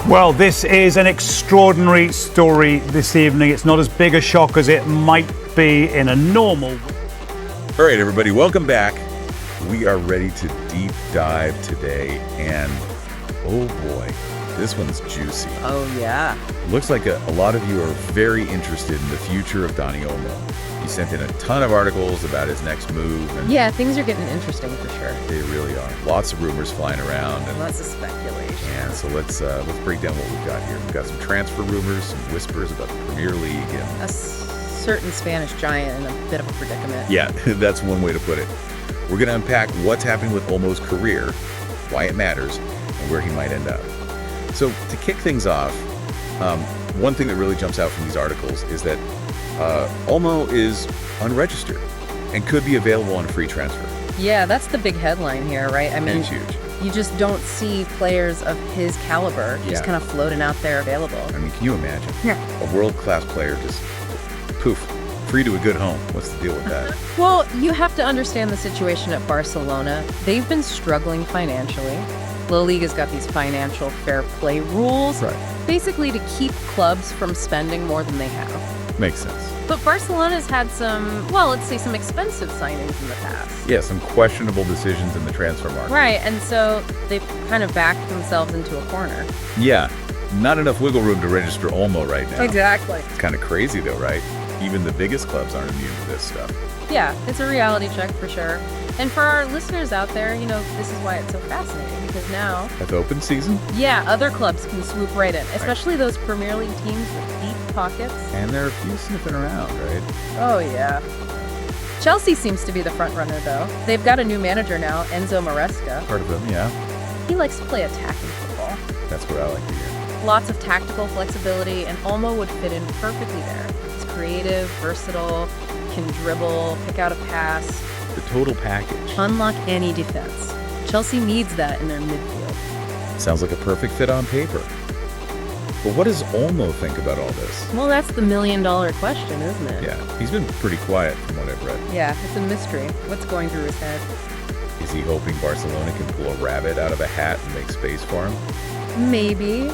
Well, this is an extraordinary story this evening. It's not as big a shock as it might be in a normal. All right, everybody, welcome back. We are ready to deep dive today, and oh boy, this one's juicy. Oh, yeah. Looks like a lot of you are very interested in the future of Dani Olmo. He sent in a ton of articles about his next move. And yeah, things are getting interesting for sure. They really are. Lots of rumors flying around. And lots of speculation. Yeah, so let's break down what we've got here. We've got some transfer rumors, some whispers about the Premier League. And a certain Spanish giant in a bit of a predicament. Yeah, that's one way to put it. We're going to unpack what's happening with Olmo's career, why it matters, and where he might end up. So to kick things off, one thing that really jumps out from these articles is that Olmo is unregistered and could be available on a free transfer. Yeah, that's the big headline here, right? I mean, it's huge. You just don't see players of his caliber just kind of floating out there available. I mean, can you imagine? Yeah. A world-class player just, poof, free to a good home. What's the deal with that? Well, you have to understand the situation at Barcelona. They've been struggling financially. La Liga's got these financial fair play rules, basically to keep clubs from spending more than they have. Makes sense. But Barcelona's had some, well, let's say some expensive signings in the past. Yeah, some questionable decisions in the transfer market. Right, and so they've kind of backed themselves into a corner. Yeah, not enough wiggle room to register Olmo right now. Exactly. It's kind of crazy though, right? Even the biggest clubs aren't immune to this stuff. Yeah, it's a reality check for sure. And for our listeners out there, you know, this is why it's so fascinating, because now... With open season? Yeah, other clubs can swoop right in, especially those Premier League teams with deep pockets. And there are a few sniffing around, right? Oh, yeah. Chelsea seems to be the front runner, though. They've got a new manager now, Enzo Maresca. Part of them, yeah. He likes to play attacking football. That's what I like to hear. Lots of tactical flexibility, and Olmo would fit in perfectly there. He's creative, versatile, can dribble, pick out a pass. The total package. Unlock any defense. Chelsea needs that in their midfield. Sounds like a perfect fit on paper. But what does Olmo think about all this? Well, that's the million-dollar question, isn't it? Yeah, he's been pretty quiet from what I've read. Yeah, it's a mystery. What's going through his head? Is he hoping Barcelona can pull a rabbit out of a hat and make space for him? Maybe.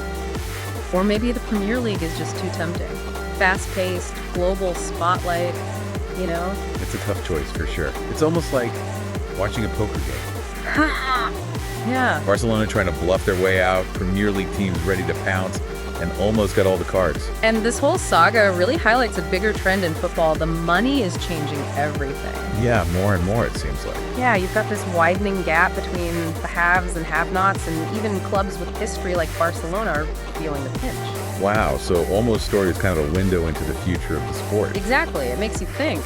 Or maybe the Premier League is just too tempting. Fast-paced, global spotlight, you know? It's a tough choice for sure. It's almost like watching a poker game. Yeah. Barcelona trying to bluff their way out, Premier League teams ready to pounce, and almost got all the cards. And this whole saga really highlights a bigger trend in football. The money is changing everything. Yeah, more and more it seems like. Yeah, you've got this widening gap between the haves and have-nots, and even clubs with history like Barcelona are feeling the pinch. Wow, so Olmo's story is kind of a window into the future of the sport. Exactly. It makes you think.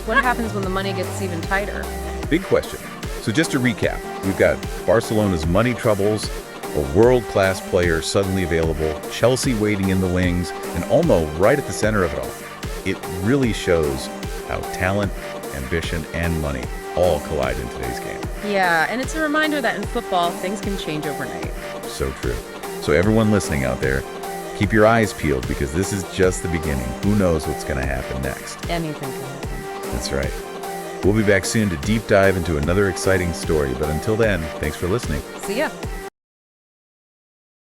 What happens when the money gets even tighter? Big question. So just to recap, we've got Barcelona's money troubles, a world-class player suddenly available, Chelsea waiting in the wings, and Olmo right at the center of it all. It really shows how talent, ambition, and money all collide in today's game. Yeah, and it's a reminder that in football, things can change overnight. So true. So everyone listening out there, keep your eyes peeled because this is just the beginning. Who knows what's going to happen next? Anything can happen. That's right. We'll be back soon to deep dive into another exciting story, but until then, thanks for listening. See ya.